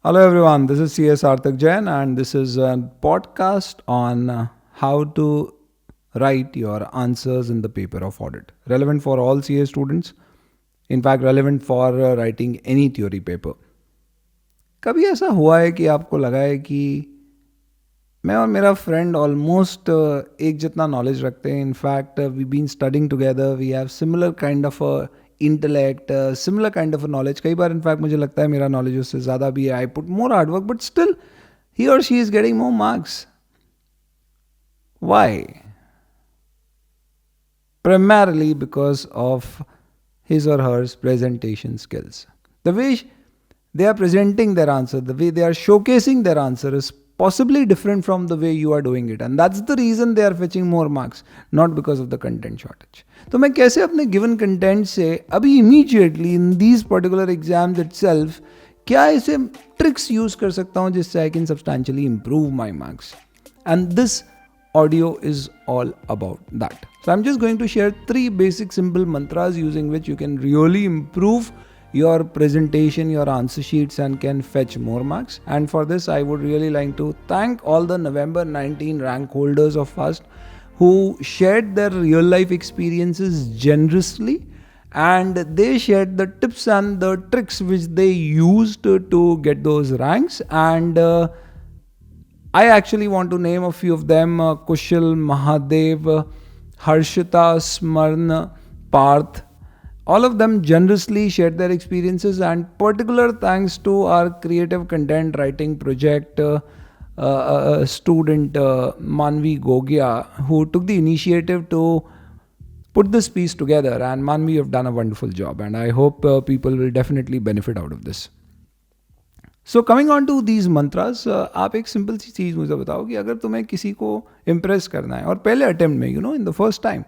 Hello everyone, this is CS Arthak Jain and this is a podcast on how to write your answers in the paper of audit. Relevant for all CA students, in fact relevant for writing any theory paper. कभी ऐसा हुआ है कि आपको लगा है कि मैं और मेरा फ्रेंड ऑलमोस्ट एक जितना नॉलेज रखते हैं. In fact we been studying together, we have similar kind of intellect, similar kind of knowledge. कई बार इनफैक्ट मुझे लगता है मेरा नॉलेज उससे ज़्यादा भी है. I put more hard work but still he or she is getting more marks. Why? Primarily because of his or her presentation skills. The way they are presenting their answer, the way they are showcasing their answer is possibly different from the way you are doing it, and that's the reason they are fetching more marks, not because of the content shortage. तो मैं कैसे अपने given content से अभी immediately in these particular exams itself क्या ऐसे tricks use कर सकता हूँ जिससे I can substantially improve my marks? And this audio is all about that. So I'm just going to share 3 basic simple mantras using which you can really improve your presentation, your answer sheets, and can fetch more marks. And for this I would really like to thank all the November 19 rank holders of FAST who shared their real life experiences generously, and they shared the tips and the tricks which they used to get those ranks. And I actually want to name a few of them: Kushal, Mahadev, Harshita, Smarna, Parth. All of them generously shared their experiences, and particular thanks to our creative content writing project student Manvi Gogia, who took the initiative to put this piece together. And Manvi, you've done a wonderful job, and I hope people will definitely benefit out of this. So coming on to these mantras, आप एक simple सी चीज़ मुझे बताओ कि अगर तुम्हें किसी को impress करना है और पहले अटेम्प्ट में, इन द फर्स्ट टाइम,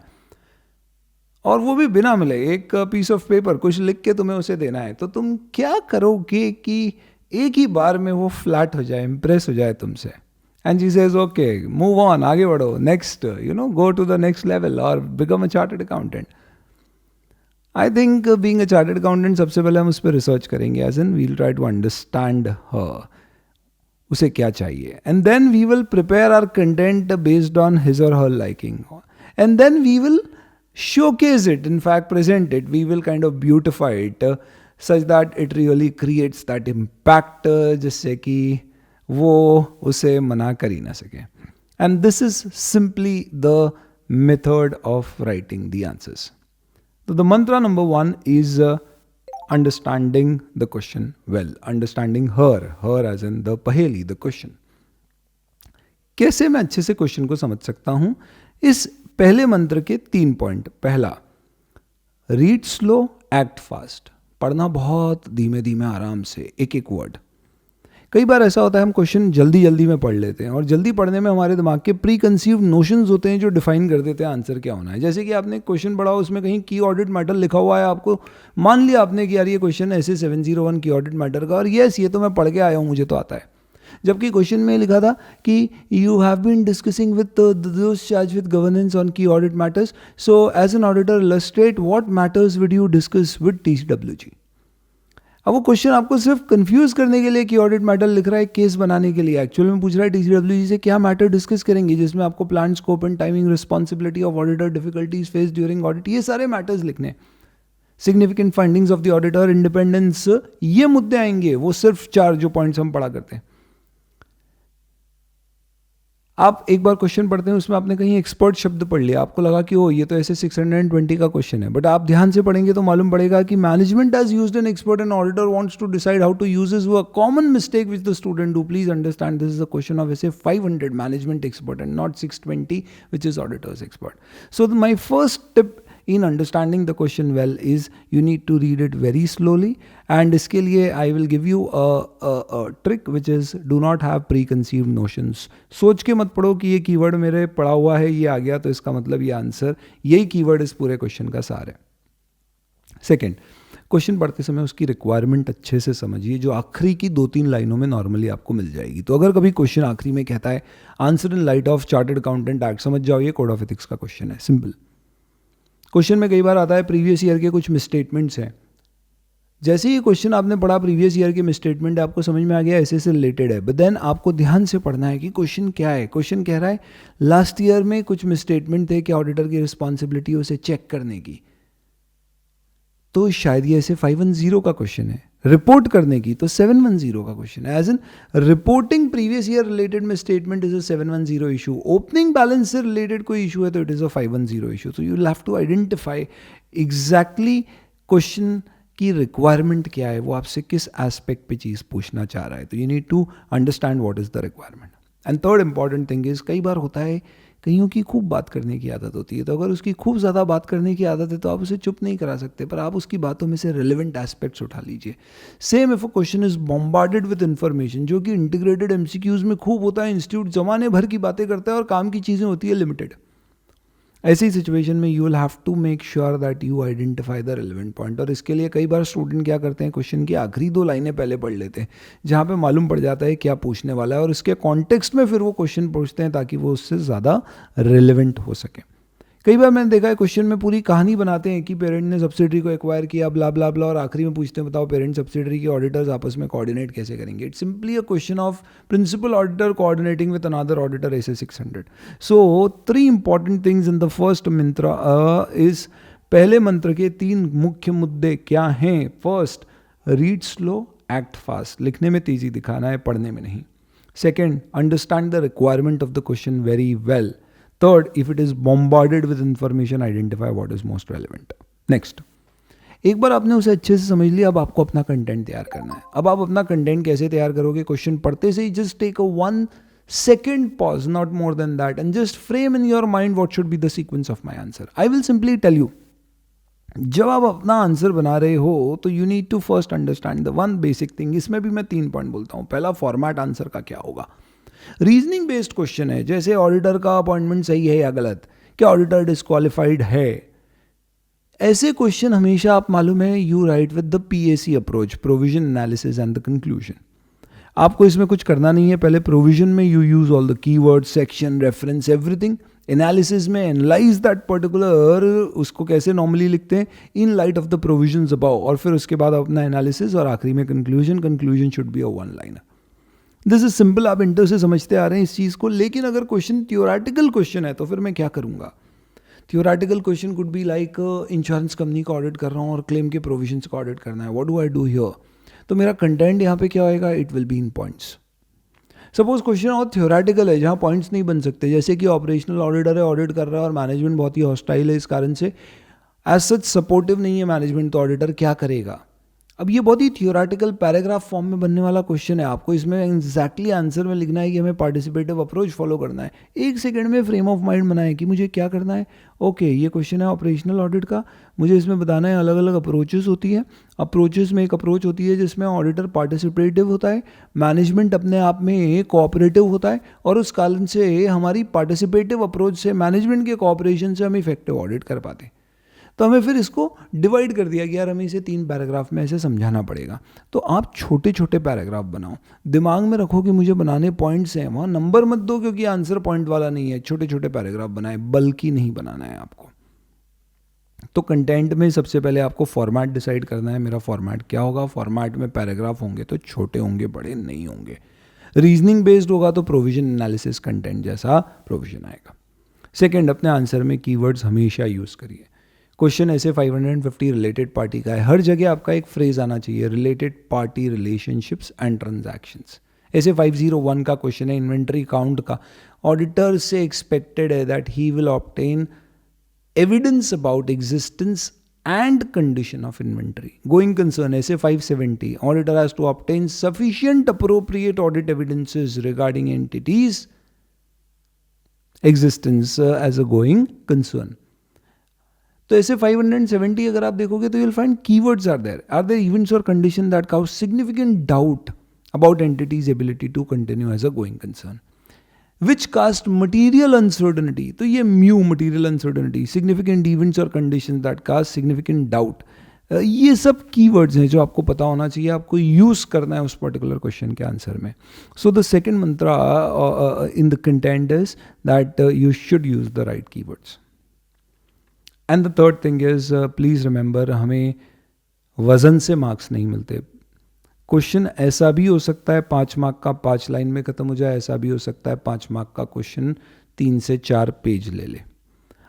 और वो भी बिना मिले, एक पीस ऑफ पेपर कुछ लिख के तुम्हें उसे देना है, तो तुम क्या करोगे कि एक ही बार में वो फ्लैट हो जाए, इम्प्रेस हो जाए तुमसे? And she says okay, move on, आगे बढ़ो, next, go to the next level or become a chartered accountant. I think being a chartered accountant, सबसे पहले हम उस पर रिसर्च करेंगे, as in we'll try to understand her, उसे क्या चाहिए, and then we will prepare our content based on his or her liking, and then we will showcase it, in fact present it, we will kind of beautify it such that it really creates that impact जिससे कि वो उसे मना कर ही ना सके. And this is simply the method of writing the answers. So the mantra number 1 is understanding the question well, understanding her as in the paheli, the question. कैसे मैं अच्छे से क्वेश्चन को समझ सकता हूं? इस पहले मंत्र के 3 पॉइंट. पहला, रीड स्लो, एक्ट फास्ट. पढ़ना बहुत धीमे धीमे, आराम से, एक एक वर्ड. कई बार ऐसा होता है हम क्वेश्चन जल्दी जल्दी में पढ़ लेते हैं, और जल्दी पढ़ने में हमारे दिमाग के प्री कंसीव्ड नोशंस होते हैं जो डिफाइन कर देते हैं आंसर क्या होना है. जैसे कि आपने क्वेश्चन पढ़ा, उसमें कहीं की ऑडिट मैटर लिखा हुआ है, आपको मान लिया आपने कि यार ये क्वेश्चन ऐसे 701 की ऑडिट मैटर का, और यस ये तो मैं पढ़ के आया हूँ, मुझे तो आता है. जबकि क्वेश्चन में लिखा था कि you have been discussing with those charge with governance on key audit matters, so as an auditor illustrate what matters with you discuss with TCWG. अब वो क्वेश्चन आपको सिर्फ कंफ्यूज करने के लिए कि ऑडिट मैटर लिख रहा है, केस बनाने के लिए एक्चुअल में पूछ रहा है टीसीडब्ल्यूजी से क्या मैटर डिस्कस करेंगे, जिसमें आपको plan, scope and timing, responsibility of auditor, difficulties face during audit, ये सारे मैटर्स लिखने, significant findings of the auditor, independence, ये मुद्दे आएंगे. वो सिर्फ 4 जो पॉइंट्स हम पढ़ा करते हैं. आप एक बार क्वेश्चन पढ़ते हैं, उसमें आपने कहीं एक्सपर्ट शब्द पढ़ लिया, आपको लगा कि ओ ये तो ऐसे 620 का क्वेश्चन है, बट आप ध्यान से पढ़ेंगे तो मालूम पड़ेगा कि management has used an expert and auditor wants to decide how to use this. A common mistake which the student do, please understand this is a question of SA 500 management expert and not 620 which is auditor's expert. So my first tip in understanding the question well is you need to read it very slowly, and इसके लिए I will give you a trick which is do not have preconceived notions. सोच के मत पढ़ो कि ये keyword मेरे पढ़ा हुआ है, ये आ गया तो इसका मतलब ये आंसर, यही कीवर्ड इस पूरे क्वेश्चन का सार है. सेकेंड, क्वेश्चन पढ़ते समय उसकी रिक्वायरमेंट अच्छे से समझिए, जो आखिरी की 2-3 लाइनों में नॉर्मली आपको मिल जाएगी. तो अगर कभी क्वेश्चन आखिरी में कहता है answer in light of chartered accountant act, समझ जाओ ये कोड ऑफ एथिक्स का क्वेश्चन है. सिंपल. क्वेश्चन में कई बार आता है प्रीवियस ईयर के कुछ मिसस्टेटमेंट्स हैं, जैसे ये क्वेश्चन आपने पढ़ा प्रीवियस ईयर की मिसस्टेटमेंट है, आपको समझ में आ गया ऐसे से रिलेटेड है, बट देन आपको ध्यान से पढ़ना है कि क्वेश्चन क्या है. क्वेश्चन कह रहा है लास्ट ईयर में कुछ मिसस्टेटमेंट थे कि ऑडिटर की रिस्पॉन्सिबिलिटी उसे चेक करने की, तो शायद ये ऐसे 510 का क्वेश्चन है. रिपोर्ट करने की तो 710 का क्वेश्चन है. As in reporting previous year related में statement is a 710 issue. Opening balance से रिलेटेड कोई इशू है तो इट इज अ 510 इशू. तो you will have to identify exactly question की रिक्वायरमेंट क्या है, वो आपसे किस एस्पेक्ट पे चीज़ पूछना चाह रहा है. तो you need to understand what is the requirement. And third important thing is, कई बार होता है कईयों की खूब बात करने की आदत होती है, तो अगर उसकी खूब ज़्यादा बात करने की आदत है तो आप उसे चुप नहीं करा सकते, पर आप उसकी बातों में से रिलेवेंट एस्पेक्ट्स उठा लीजिए. Same if a question is bombarded with information, जो कि इंटीग्रेटेड एमसीक्यूज में खूब होता है, इंस्टीट्यूट जमाने भर की बातें करता है और काम की चीज़ें होती है लिमिटेड, ऐसी सिचुएशन में you will have to make sure that you identify the relevant point. और इसके लिए कई बार स्टूडेंट क्या करते हैं, क्वेश्चन की आखिरी 2 लाइनें पहले पढ़ लेते हैं, जहाँ पे मालूम पड़ जाता है क्या पूछने वाला है, और इसके कॉन्टेक्स्ट में फिर वो क्वेश्चन पूछते हैं ताकि वो उससे ज़्यादा रिलेवेंट हो सके. कई बार मैंने देखा है क्वेश्चन में पूरी कहानी बनाते हैं कि पेरेंट ने सब्सिडरी को एक्वायर किया, ब्ला ब्ला ब्ला, और आखिरी में पूछते हैं बताओ पेरेंट सब्सिडरी के ऑडिटर्स आपस में कोऑर्डिनेट कैसे करेंगे. It's simply a question of principal auditor coordinating with another auditor SA 600. So 3 important things in the first mantra is, पहले मंत्र के 3 मुख्य मुद्दे क्या हैं. First, read slow act fast, लिखने में तेजी दिखाना है, पढ़ने में नहीं. Second, understand the requirement of the question very well. Third, if it is bombarded with information, identify what is most relevant. Next, एक बार आपने उसे अच्छे से समझ लिया, अब आपको अपना कंटेंट तैयार करना है. अब आप अपना कंटेंट कैसे तैयार करोगे, क्वेश्चन पढ़ते से ही just take a 1 second pause, not more than that, and just frame in your mind what should be the sequence of my answer. I will simply tell you, जब आप अपना आंसर बना रहे हो तो you need to first understand the 1 basic thing. इसमें भी मैं 3 पॉइंट बोलता हूँ. पहला, फॉर्मेट आंसर का क्या होगा. रीजनिंग बेस्ड क्वेश्चन है, जैसे ऑडिटर का अपॉइंटमेंट सही है या गलत, क्या ऑडिटर डिस्क्वालिफाइड है, ऐसे क्वेश्चन हमेशा आप मालूम है you write with the PAC approach, provision analysis and the conclusion. आपको इसमें कुछ करना नहीं है. पहले प्रोविजन में you use all the keyword, section, reference, everything. Analysis में एनालाइज दैट पर्टिकुलर, उसको कैसे नॉर्मली लिखते हैं, in light of the provisions about, और फिर उसके बाद अपना एनालिसिस, और आखिरी में conclusion. Conclusion should be a 1 liner. This is simple, आप इंटर से समझते आ रहे हैं इस चीज़ को. लेकिन अगर क्वेश्चन थियोरेटिकल क्वेश्चन है तो फिर मैं क्या करूँगा. Theoretical question could be like, insurance company का ऑडिट कर रहा हूँ और क्लेम के प्रोविजंस को ऑडिट करना है, what do I do here. तो मेरा कंटेंट यहाँ पे क्या होएगा, it will be in points. Suppose question और थियोरेटिकल है जहाँ पॉइंट्स नहीं बन सकते, जैसे कि ऑपरेशनल ऑडिटर है, ऑडिट कर रहा है और मैनेजमेंट बहुत ही हॉस्टाइल है, इस कारण से एज सच सपोर्टिव नहीं है मैनेजमेंट, तो ऑडिटर क्या करेगा. अब ये बहुत ही थियोरेटिकल पैराग्राफ फॉर्म में बनने वाला क्वेश्चन है. आपको इसमें एग्जैक्टली आंसर में लिखना है कि हमें पार्टिसिपेटिव अप्रोच फॉलो करना है. 1 सेकंड में फ्रेम ऑफ माइंड बनाए कि मुझे क्या करना है. ओके, ये क्वेश्चन है ऑपरेशनल ऑडिट का, मुझे इसमें बताना है अलग अलग अप्रोचेस होती है. अप्रोचेस में एक अप्रोच होती है जिसमें ऑडिटर पार्टिसिपेटिव होता है, मैनेजमेंट अपने आप में कोऑपरेटिव होता है, और उस कारण से हमारी पार्टिसिपेटिव अप्रोच से, मैनेजमेंट के कोऑपरेशन से हम इफेक्टिव ऑडिट कर पाते हैं. तो हमें फिर इसको डिवाइड कर दिया कि यार हमें इसे 3 पैराग्राफ में ऐसे समझाना पड़ेगा. तो आप छोटे छोटे पैराग्राफ बनाओ, दिमाग में रखो कि मुझे बनाने पॉइंट्स हैं, वहाँ नंबर मत दो क्योंकि आंसर पॉइंट वाला नहीं है. छोटे छोटे पैराग्राफ बनाए, बल्कि नहीं बनाना है आपको. तो कंटेंट में सबसे पहले आपको फॉर्मेट डिसाइड करना है. मेरा फॉर्मेट क्या होगा. फॉर्मेट में पैराग्राफ होंगे तो छोटे होंगे, बड़े नहीं होंगे. रीजनिंग बेस्ड होगा तो प्रोविजन एनालिसिस कंटेंट जैसा प्रोविजन आएगा. सेकेंड, अपने आंसर में कीवर्ड्स हमेशा यूज़ करिए. क्वेश्चन ऐसे 550 रिलेटेड पार्टी का है, हर जगह आपका एक फ्रेज आना चाहिए, related party relationships and transactions. SA 501 का क्वेश्चन है इन्वेंट्री काउंट का. ऑडिटर से एक्सपेक्टेड है that he will obtain evidence about existence and condition of inventory. Going concern SA 570, auditor has to obtain sufficient appropriate audit evidences regarding entities existence as a going concern. तो SA 570 अगर आप देखोगे तो you will find keywords are there events और condition that cause significant doubt about entity's ability to continue as a going concern. Which cast material uncertainty, तो ये म्यू material uncertainty, significant events और condition that cast significant doubt, ये सब keywords हैं जो आपको पता होना चाहिए, आपको यूज करना है उस पर्टिकुलर क्वेश्चन के आंसर में. So the second Mantra in the content is that you should use the right keywords. And the third thing is, please remember, हमें वजन से मार्क्स नहीं मिलते। क्वेश्चन ऐसा भी हो सकता है 5 मार्क का 5 लाइन में खत्म हो जाए, ऐसा भी हो सकता है 5 मार्क का क्वेश्चन 3 से 4 पेज ले ले।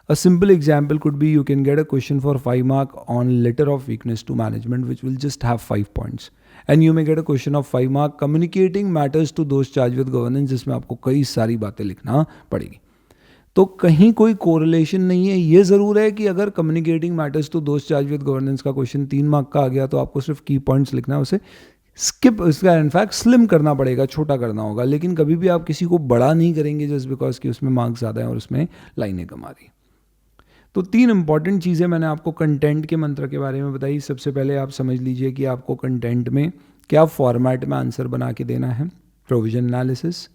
A simple example could be you can get a question for 5 mark on letter of weakness to management which will just have 5 points, and you may get a question of 5 mark communicating matters to those charged with governance जिसमें आपको कई सारी बातें लिखना पड़ेगी। तो कहीं कोई कोरिलेशन नहीं है। ये ज़रूर है कि अगर कम्युनिकेटिंग मैटर्स टू दोस्त चार्ज विद गवर्नेंस का क्वेश्चन 3 मार्क का आ गया तो आपको सिर्फ की पॉइंट्स लिखना है, उसे स्किप, उसका इनफैक्ट स्लिम करना पड़ेगा, छोटा करना होगा। लेकिन कभी भी आप किसी को बड़ा नहीं करेंगे जस्ट बिकॉज कि उसमें मार्क्स ज़्यादा हैं और उसमें लाइनें कम आ रही। तो 3 इंपॉर्टेंट चीज़ें मैंने आपको कंटेंट के मंत्र के बारे में बताई। सबसे पहले आप समझ लीजिए कि आपको कंटेंट में क्या फॉर्मेट में आंसर बना के देना है, प्रोविजन एनालिसिस,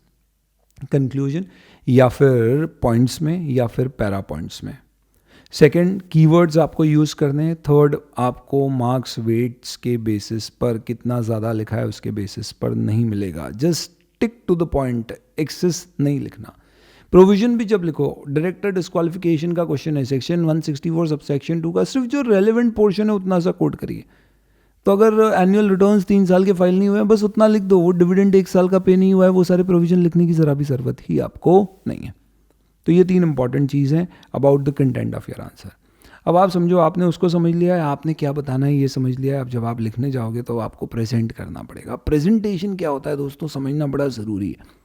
कंक्लूजन, या फिर पॉइंट्स में, या फिर पैरा पॉइंट्स में। सेकंड, कीवर्ड्स आपको यूज़ करने हैं। थर्ड, आपको मार्क्स वेट्स के बेसिस पर कितना ज़्यादा लिखा है उसके बेसिस पर नहीं मिलेगा। Just stick to the point, excess नहीं लिखना। प्रोविजन भी जब लिखो, डायरेक्टर डिस्क्वालिफिकेशन का क्वेश्चन है, सेक्शन 164 सबसेक्शन 2 का सिर्फ जो रेलेवेंट पोर्शन है उतना सा कोट करिए। तो अगर एनुअल रिटर्न्स 3 साल के फाइल नहीं हुए हैं, बस उतना लिख दो। वो डिविडेंड 1 साल का पे नहीं हुआ है, वो सारे प्रोविजन लिखने की ज़रा भी ज़रूरत ही आपको नहीं है। तो ये 3 इंपॉर्टेंट चीज़ हैं about the content of your answer. अब आप समझो, आपने उसको समझ लिया है, आपने क्या बताना है ये समझ लिया है। अब जब आप लिखने जाओगे तो आपको प्रेजेंट करना पड़ेगा। प्रेजेंटेशन क्या होता है दोस्तों, समझना बड़ा ज़रूरी है।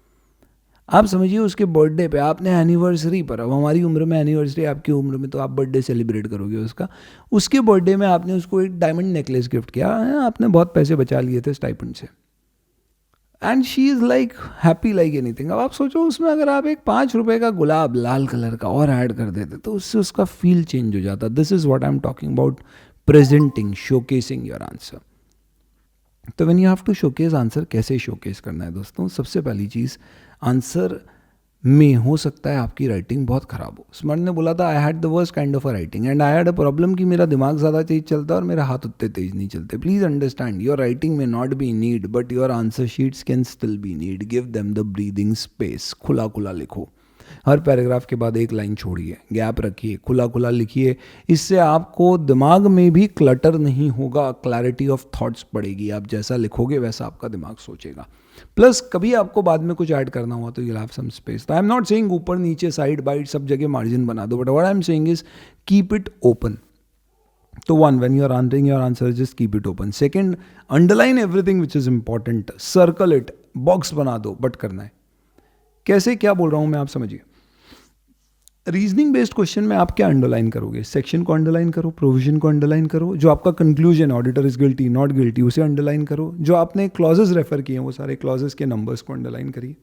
आप समझिए उसके बर्थडे पे, आपने एनिवर्सरी पर, अब हमारी उम्र में एनिवर्सरी, आपकी उम्र में तो आप बर्थडे सेलिब्रेट करोगे उसका, उसके बर्थडे में आपने उसको एक डायमंड नेकलेस गिफ्ट किया है, आपने बहुत पैसे बचा लिए थे स्टाइपेंड से, and she is like happy like anything. अब आप सोचो उसमें अगर आप एक 5 रुपये का गुलाब लाल कलर का और ऐड कर देते तो उससे उसका फील चेंज हो जाता। This is what I am talking about presenting, showcasing your answer. तो when you have to showcase answer, कैसे शोकेस करना है दोस्तों? सबसे पहली चीज़, आंसर में हो सकता है आपकी राइटिंग बहुत ख़राब हो। स्मरण ने बोला था I had the worst kind of a writing and I had a problem कि मेरा दिमाग ज़्यादा तेज चलता है और मेरे हाथ उतने तेज नहीं चलते। प्लीज़ अंडरस्टैंड, योर राइटिंग में not be need but your answer sheets can still be need. Give them the breathing space. खुला खुला लिखो, हर पैराग्राफ के बाद एक लाइन छोड़िए, गैप रखिए, खुला खुला लिखिए। इससे आपको दिमाग में भी क्लटर नहीं होगा, क्लैरिटी ऑफ थॉट्स बढ़ेगी। आप जैसा लिखोगे वैसा आपका दिमाग सोचेगा। प्लस कभी आपको बाद में कुछ ऐड करना हुआ तो यू हैव सम स्पेस। तो आई एम नॉट सेइंग ऊपर नीचे साइड बाइट सब जगह मार्जिन बना दो, but what I am saying is keep it open. तो one, when you are answering your answer just keep it open. Second, underline everything which is important, circle it, box बना दो, but करना है कैसे, क्या बोल रहा हूं मैं, आप समझिए। रीजनिंग बेस्ड क्वेश्चन में आप क्या अंडरलाइन करोगे? सेक्शन को अंडरलाइन करो, प्रोविजन को अंडरलाइन करो, जो आपका conclusion auditor is guilty not guilty उसे अंडरलाइन करो, जो आपने क्लॉजेस रेफर किए हैं वो सारे क्लॉजेस के नंबर्स को अंडरलाइन करिए,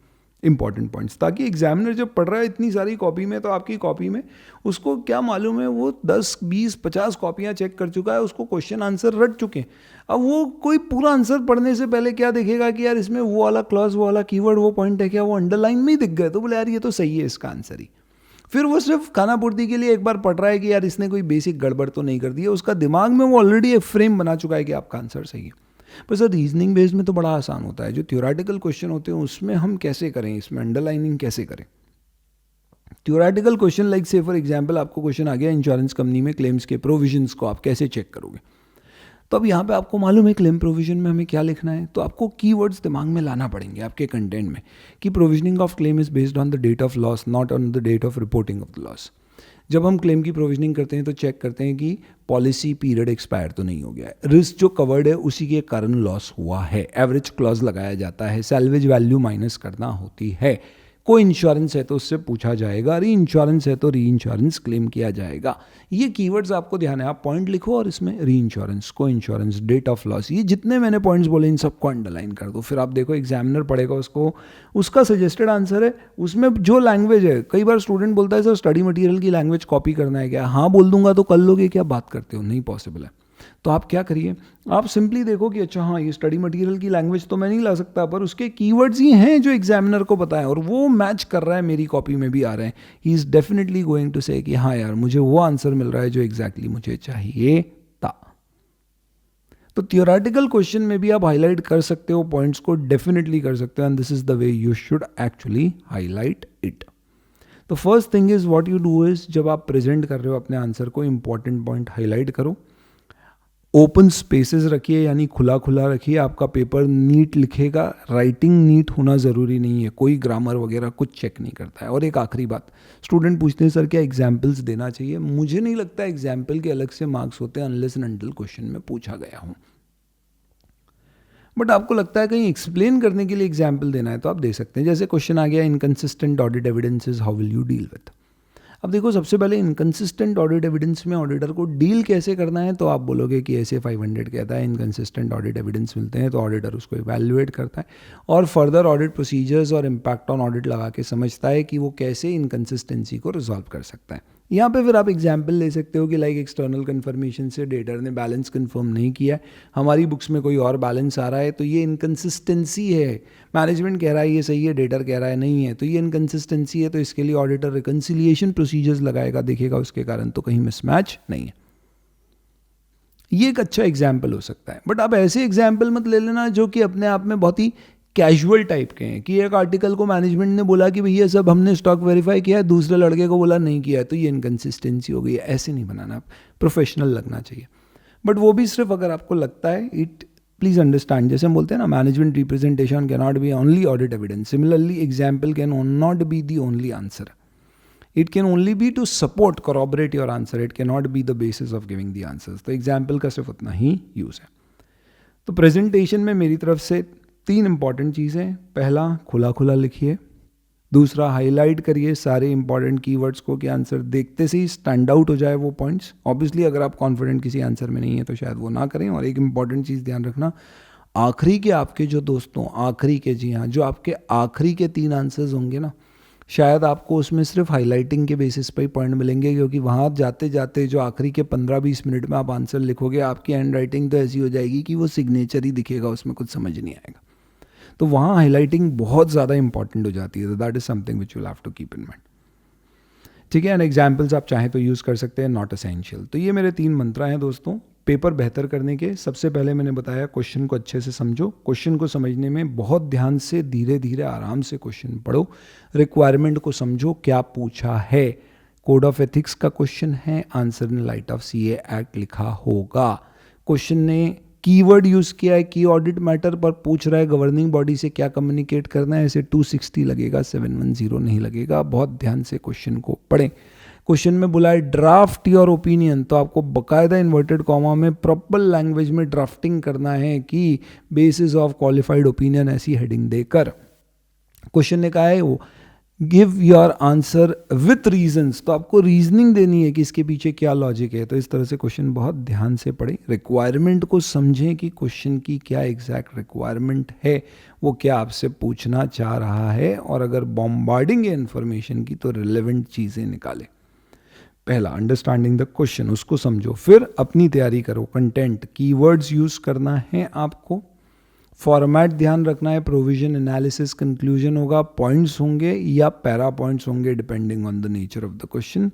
इंपॉर्टेंट पॉइंट्स, ताकि एग्जामिनर जब पढ़ रहा है इतनी सारी कॉपी में, तो आपकी कॉपी में उसको क्या मालूम है, वो 10, 20, 50 कॉपियाँ चेक कर चुका है, उसको क्वेश्चन आंसर रट चुके हैं। अब वो कोई पूरा आंसर पढ़ने से पहले क्या देखेगा कि यार इसमें वो वाला क्लॉज, वो वाला कीवर्ड, वो पॉइंट है क्या, वो अंडरलाइन में ही दिख गए, तो बोले यार ये तो सही है इसका आंसर ही। फिर वो सिर्फ खानापूर्ति के लिए एक बार पढ़ रहा है कि यार इसने कोई बेसिक गड़बड़ तो नहीं कर दी है, उसका दिमाग में वो ऑलरेडी एक फ्रेम बना चुका है कि आपका आंसर सही है। पर सर रीजनिंग बेस्ड में तो बड़ा आसान होता है, जो थ्योरेटिकल क्वेश्चन होते हैं उसमें हम कैसे करें, इसमें अंडरलाइनिंग कैसे करें? थ्योरेटिकल क्वेश्चन लाइक से फॉर एग्जांपल आपको क्वेश्चन आ गया इंश्योरेंस कंपनी में क्लेम्स के प्रोविजंस को आप कैसे चेक करोगे? तो अब यहाँ पे आपको मालूम है क्लेम प्रोविजन में हमें क्या लिखना है, तो आपको कीवर्ड्स दिमाग में लाना पड़ेंगे आपके कंटेंट में कि provisioning of claim is based on the date of loss, not on the date of reporting of the loss. जब हम क्लेम की प्रोविजनिंग करते हैं तो चेक करते हैं कि पॉलिसी पीरियड एक्सपायर तो नहीं हो गया है, रिस्क जो कवर्ड है उसी के कारण लॉस हुआ है, एवरेज क्लॉज लगाया जाता है, सैल्वेज वैल्यू माइनस करना होती है, को इंश्योरेंस है तो उससे पूछा जाएगा, री इंश्योरेंस है तो री इंश्योरेंस क्लेम किया जाएगा। ये कीवर्ड्स आपको ध्यान है, आप पॉइंट लिखो और इसमें री इंश्योरेंस, को इंश्योरेंस, डेट ऑफ लॉस, ये जितने मैंने पॉइंट्स बोले इन सबको अंडरलाइन कर दो। फिर आप देखो एग्जामिनर पढ़ेगा उसको, उसका सजेस्टेड आंसर है, उसमें जो लैंग्वेज है, कई बार स्टूडेंट बोलता है सर स्टडी मटेरियल की लैंग्वेज कॉपी करना है क्या? हाँ बोल दूंगा तो कर लोगे, क्या बात करते हो, नहीं पॉसिबल है। तो आप क्या करिए, आप सिंपली देखो कि अच्छा हाँ ये स्टडी मटेरियल की लैंग्वेज तो मैं नहीं ला सकता, पर उसके कीवर्ड्स ही हैं जो एग्जामिनर को पता है और वो मैच कर रहा है, मेरी कॉपी में भी आ रहे हैं, he is definitely going to say कि हाँ यार मुझे वो आंसर मिल रहा है जो एग्जैक्टली मुझे चाहिए था। तो थियोरेटिकल क्वेश्चन में भी आप हाईलाइट कर सकते हो पॉइंट्स को, डेफिनेटली कर सकते हो, and this is the way you should actually highlight it. तो first thing is what you do is, जब आप प्रेजेंट कर रहे हो अपने आंसर को, इंपॉर्टेंट पॉइंट हाईलाइट करो, ओपन स्पेसेस रखिए, यानी खुला खुला रखिए, आपका पेपर नीट लिखेगा। राइटिंग नीट होना ज़रूरी नहीं है, कोई ग्रामर वगैरह कुछ चेक नहीं करता है। और एक आखिरी बात, स्टूडेंट पूछते हैं सर क्या एग्जाम्पल्स देना चाहिए? मुझे नहीं लगता एग्जाम्पल के अलग से मार्क्स होते हैं अनलेस एंड अनटिल क्वेश्चन में पूछा गया हो। बट आपको लगता है कहीं एक्सप्लेन करने के लिए एग्जाम्पल देना है तो आप दे सकते हैं। जैसे क्वेश्चन आ गया, inconsistent audit evidences, how will you deal with. अब देखो, सबसे पहले इनकंसिस्टेंट ऑडिट एविडेंस में ऑडिटर को डील कैसे करना है, तो आप बोलोगे कि ऐसे 500 कहता है इनकंसिस्टेंट ऑडिट एविडेंस मिलते हैं, तो ऑडिटर उसको इवैल्यूएट करता है और फर्दर ऑडिट प्रोसीजर्स और इम्पैक्ट ऑन ऑडिट लगा के समझता है कि वो कैसे इनकंसिस्टेंसी को रिजॉल्व कर सकता है। यहाँ पे फिर आप एग्जाम्पल ले सकते हो कि लाइक एक्सटर्नल कन्फर्मेशन से डेटर ने बैलेंस कंफर्म नहीं किया है, हमारी बुक्स में कोई और बैलेंस आ रहा है, तो ये इनकंसिस्टेंसी है। मैनेजमेंट कह रहा है ये सही है, डेटर कह रहा है नहीं है, तो ये इनकंसिस्टेंसी है। तो इसके लिए ऑडिटर रिकंसिलिएशन प्रोसीजर्स लगाएगा, देखेगा उसके कारण तो कहीं मिसमैच नहीं है। ये एक अच्छा एग्जाम्पल हो सकता है। बट आप ऐसे एग्जाम्पल मत ले लेना जो कि अपने आप में बहुत ही कैजुअल टाइप के हैं, कि एक आर्टिकल को मैनेजमेंट ने बोला कि भैया सब हमने स्टॉक वेरीफाई किया है, दूसरे लड़के को बोला नहीं किया है, तो ये इनकंसिस्टेंसी हो गई है। ऐसे नहीं बनाना, प्रोफेशनल लगना चाहिए। बट वो भी सिर्फ अगर आपको लगता है, इट प्लीज अंडरस्टैंड, जैसे हम बोलते हैं ना, management representation can not be only audit evidence, similarly example can not be the only answer, it can only be to support corroborate your answer, it can not be the basis of giving the answers. तो example का सिर्फ उतना ही use है। तो presentation में मेरी तरफ से 3 इंपॉर्टेंट चीज़ें, पहला खुला खुला लिखिए, दूसरा हाईलाइट करिए सारे इंपॉर्टेंट कीवर्ड्स को कि आंसर देखते से ही स्टैंड आउट हो जाए वो पॉइंट्स। ऑब्वियसली अगर आप कॉन्फिडेंट किसी आंसर में नहीं है तो शायद वो ना करें। और एक इंपॉर्टेंट चीज़ ध्यान रखना, आखिरी के आपके जो दोस्तों, आखिरी के, जी हाँ, जो आपके आखिरी के 3 आंसर्स होंगे ना, शायद आपको उसमें सिर्फ हाईलाइटिंग के बेसिस पर ही पॉइंट मिलेंगे, क्योंकि वहाँ जाते जाते जो आखिरी के 15-20 मिनट में आप आंसर लिखोगे, आपकी हैंड राइटिंग तो ऐसी हो जाएगी कि वो सिग्नेचर ही दिखेगा, उसमें कुछ समझ नहीं आएगा। तो वहाँ हाईलाइटिंग बहुत ज़्यादा इंपॉर्टेंट हो जाती है। तो that is something which you have to keep in mind. ठीक है, एंड एग्जाम्पल्स आप चाहें तो यूज़ कर सकते हैं, नॉट असेंशियल। तो ये मेरे 3 मंत्र हैं दोस्तों पेपर बेहतर करने के। सबसे पहले मैंने बताया क्वेश्चन को अच्छे से समझो, क्वेश्चन को समझने में बहुत ध्यान से, धीरे धीरे, आराम से क्वेश्चन पढ़ो, रिक्वायरमेंट को समझो क्या पूछा है। कोड ऑफ एथिक्स का क्वेश्चन है, answer in light of CA act लिखा होगा। क्वेश्चन ने कीवर्ड यूज़ किया है, की ऑडिट मैटर पर पूछ रहा है गवर्निंग बॉडी से क्या कम्युनिकेट करना है, ऐसे 260 लगेगा, 710 नहीं लगेगा। बहुत ध्यान से क्वेश्चन को पढ़ें। क्वेश्चन में बोला है ड्राफ्ट योर ओपिनियन, तो आपको बकायदा इन्वर्टेड कॉमा में प्रॉपर लैंग्वेज में ड्राफ्टिंग करना है कि बेसिस ऑफ क्वालिफाइड ओपिनियन, ऐसी हेडिंग देकर। क्वेश्चन ने कहा है वो give your answer with reasons, तो आपको रीजनिंग देनी है कि इसके पीछे क्या लॉजिक है। तो इस तरह से क्वेश्चन बहुत ध्यान से पढ़ें, रिक्वायरमेंट को समझें कि क्वेश्चन की क्या एग्जैक्ट रिक्वायरमेंट है, वो क्या आपसे पूछना चाह रहा है, और अगर बॉम्बार्डिंग है इन्फॉर्मेशन की तो रिलेवेंट चीज़ें निकालें। पहला अंडरस्टैंडिंग द क्वेश्चन, उसको समझो, फिर अपनी तैयारी करो। कंटेंट, कीवर्ड्स यूज करना है आपको, फॉर्मेट ध्यान रखना है, प्रोविजन, एनालिसिस, कंक्लूजन होगा, पॉइंट्स होंगे या पैरा पॉइंट्स होंगे depending on the nature of the question.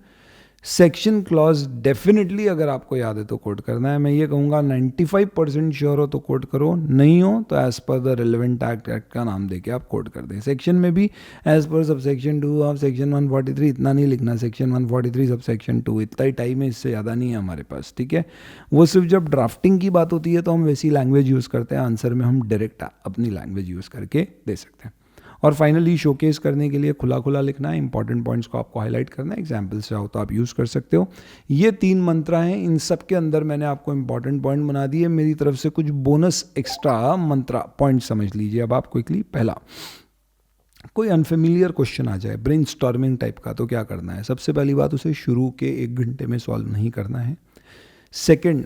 Section clause definitely अगर आपको याद है तो कोट करना है। मैं ये कहूँगा 95% श्योर हो तो कोट करो, नहीं हो तो as per the relevant act का नाम देके आप कोट कर दें। सेक्शन में भी as per sub section 2 of section 143 इतना नहीं लिखना, सेक्शन 143 सब सेक्शन 2, इतना ही टाइम है, इससे ज़्यादा नहीं है हमारे पास। ठीक है, वो सिर्फ जब ड्राफ्टिंग की बात होती है तो हम वैसी लैंग्वेज यूज़ करते हैं, आंसर में हम डायरेक्ट अपनी लैंग्वेज यूज़ करके दे सकते हैं। और फाइनली शोकेस करने के लिए खुला खुला लिखना है, इंपॉर्टेंट पॉइंट्स को आपको हाईलाइट करना है, एग्जाम्पल्स चाहो तो आप यूज़ कर सकते हो। ये 3 मंत्र हैं, इन सब के अंदर मैंने आपको इंपॉर्टेंट पॉइंट बना दिए। मेरी तरफ से कुछ बोनस एक्स्ट्रा मंत्र पॉइंट समझ लीजिए अब आप क्विकली। पहला, कोई अनफेमिलियर क्वेश्चन आ जाए ब्रेनस्टॉर्मिंग टाइप का, तो क्या करना है? सबसे पहली बात, उसे शुरू के 1 घंटे में सॉल्व नहीं करना है। सेकेंड,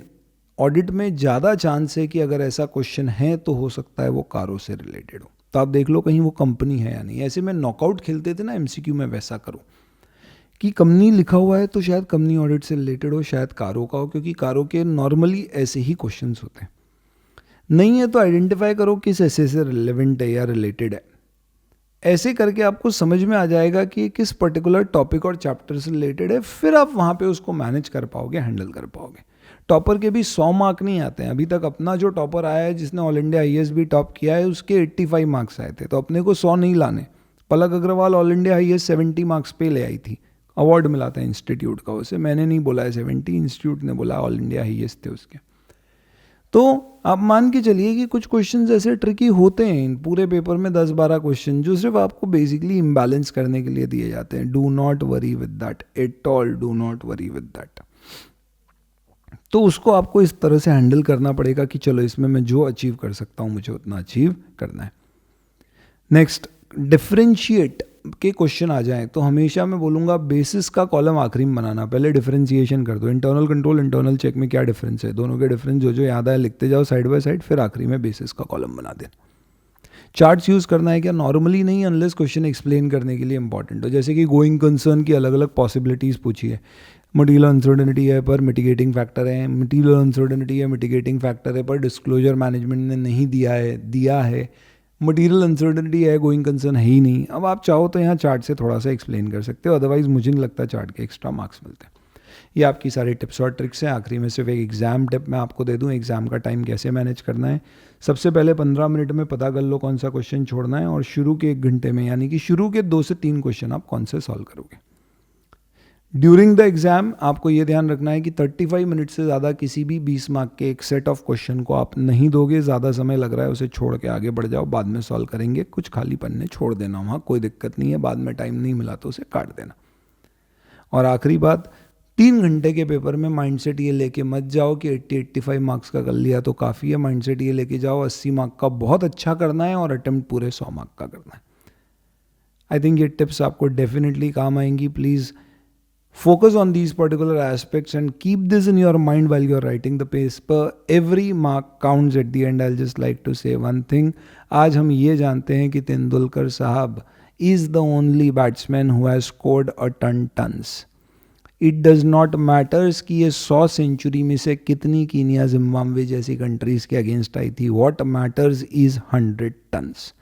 ऑडिट में ज़्यादा चांस है कि अगर ऐसा क्वेश्चन है तो हो सकता है वो कारों से रिलेटेड हो, तो आप देख लो कहीं वो कंपनी है या नहीं। ऐसे में नॉकआउट खेलते थे ना एमसीक्यू में, वैसा करो कि कंपनी लिखा हुआ है तो शायद कंपनी ऑडिट से रिलेटेड हो, शायद कारों का हो, क्योंकि कारों के नॉर्मली ऐसे ही क्वेश्चंस होते हैं। नहीं है तो आइडेंटिफाई करो किस ऐसे से रिलेवेंट है या रिलेटेड है। ऐसे करके आपको समझ में आ जाएगा कि किस पर्टिकुलर टॉपिक और चैप्टर से रिलेटेड है, फिर आप वहाँ पे उसको मैनेज कर पाओगे, हैंडल कर पाओगे। टॉपर के भी 100 मार्क नहीं आते हैं। अभी तक अपना जो टॉपर आया है जिसने ऑल इंडिया हाईएस्ट भी टॉप किया है, उसके 85 मार्क्स आए थे, तो अपने को 100 नहीं लाने। Palak Agarwal all India highest 70 marks पे ले आई थी, अवार्ड मिला था इंस्टीट्यूट का उसे, मैंने नहीं बोला है 70, इंस्टीट्यूट ने बोला ऑल इंडिया हाईएस्ट थे उसके। तो आप मान के चलिए कि कुछ क्वेश्चन ऐसे ट्रिकी होते हैं इन पूरे पेपर में 10-12 क्वेश्चन जो सिर्फ आपको बेसिकली इम्बैलेंस करने के लिए दिए जाते हैं. Do not worry with that at all, do not worry with that. तो उसको आपको इस तरह से हैंडल करना पड़ेगा कि चलो इसमें मैं जो अचीव कर सकता हूँ मुझे उतना अचीव करना है. नेक्स्ट, डिफरेंशिएट के क्वेश्चन आ जाएं तो हमेशा मैं बोलूँगा बेसिस का कॉलम आखिरी में बनाना. पहले डिफरेंशिएशन कर दो. इंटरनल कंट्रोल, इंटरनल चेक में क्या डिफरेंस है, दोनों के डिफरेंस जो जो याद आए लिखते जाओ साइड बाय साइड, फिर आखिरी में बेसिस का कॉलम बना देना. चार्ट्स यूज़ करना है क्या? नॉर्मली नहीं, अनलेस क्वेश्चन एक्सप्लेन करने के लिए इंपॉर्टेंट हो. जैसे कि गोइंग कंसर्न की अलग अलग पॉसिबिलिटीज़ पूछी है. मटीरियल अनसर्टेनिटी है पर मिटिगेटिंग फैक्टर है, मटीरियल अनसर्टेनिटी है मिटिगेटिंग फैक्टर है पर डिस्क्लोजर मैनेजमेंट ने नहीं दिया है. मटीरियल अनसर्टेनिटी है, गोइंग कंसर्न है ही नहीं. अब आप चाहो तो यहाँ चार्ट से थोड़ा सा एक्सप्लेन कर सकते हो, अदरवाइज मुझे नहीं लगता चार्ट के एक्स्ट्रा मार्क्स मिलते हैं. ये आपकी सारी टिप्स और ट्रिक्स हैं. आखिरी में सिर्फ एक एग्जाम टिप मैं आपको दे दूं, एग्जाम का टाइम कैसे मैनेज करना है. सबसे पहले 15 मिनट में पता कर लो कौन सा क्वेश्चन छोड़ना है और शुरू के 1 घंटे में, यानी कि शुरू के 2 से 3 क्वेश्चन आप कौन से सॉल्व करोगे. ड्यूरिंग द एग्जाम आपको ये ध्यान रखना है कि 35 मिनट से ज़्यादा किसी भी 20 मार्क के एक सेट ऑफ क्वेश्चन को आप नहीं दोगे. ज़्यादा समय लग रहा है उसे छोड़ के आगे बढ़ जाओ, बाद में सॉल्व करेंगे. कुछ खाली पन्ने छोड़ देना वहाँ, कोई दिक्कत नहीं है. बाद में टाइम नहीं मिला तो उसे काट देना. और आखिरी बात, 3 घंटे के पेपर में माइंडसेट ये लेके मत जाओ कि 80-85 मार्क्स का कर लिया तो काफ़ी है. माइंडसेट ये लेके जाओ 80 मार्क का बहुत अच्छा करना है और अटेम्प्ट पूरे 100 मार्क का करना है. आई थिंक ये टिप्स आपको डेफिनेटली काम आएंगी. Please focus on these particular aspects and keep this in your mind while you're writing the paper. Every mark counts at the end. I'll just like to say one thing. आज हम ये जानते हैं कि तेंदुलकर साहब is the only batsman who has scored a tons. It does not matters कि ये 100 century में से कितनी कीनिया, जिम्बाब्वे जैसी कंट्रीज़ के अगेंस्ट आई थी. What matters is 100 tons.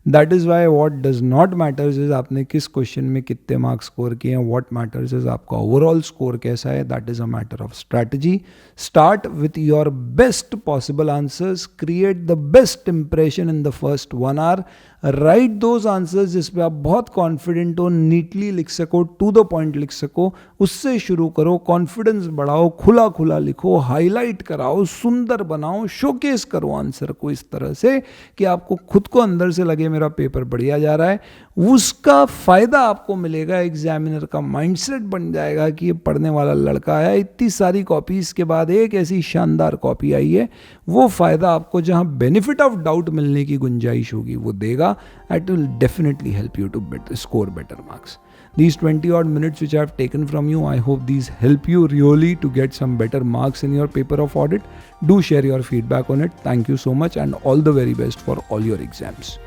That is why what does not matters is आपने किस क्वेश्चन में कितने मार्क्स स्कोर किए हैं. वॉट मैटर्स इज आपका ओवरऑल स्कोर कैसा है. That is a matter of strategy. Start with your best possible answers. Create the best impression in the first 1 hour. Right those answers जिस पे आप बहुत कॉन्फिडेंट हो, नीटली लिख सको, टू द पॉइंट लिख सको. उससे शुरू करो. कॉन्फिडेंस बढ़ाओ, खुला खुला लिखो, हाईलाइट कराओ, सुंदर बनाओ, शोकेस करो आंसर को इस तरह से कि आपको खुद को अंदर से लगे मेरा पेपर बढ़िया जा रहा है. उसका फ़ायदा आपको मिलेगा. एग्जामिनर का माइंडसेट बन जाएगा कि ये पढ़ने वाला लड़का है. इतनी सारी कॉपीज़ के बाद एक ऐसी शानदार कॉपी आई है. वो फ़ायदा आपको जहाँ बेनिफिट ऑफ डाउट मिलने की गुंजाइश होगी वो देगा. It will definitely help you to score better marks. These 20 odd minutes which I have taken from you, I hope these help you really to get some better marks in your paper of audit. Do share your feedback on it. Thank you so much and all the very best for all your exams.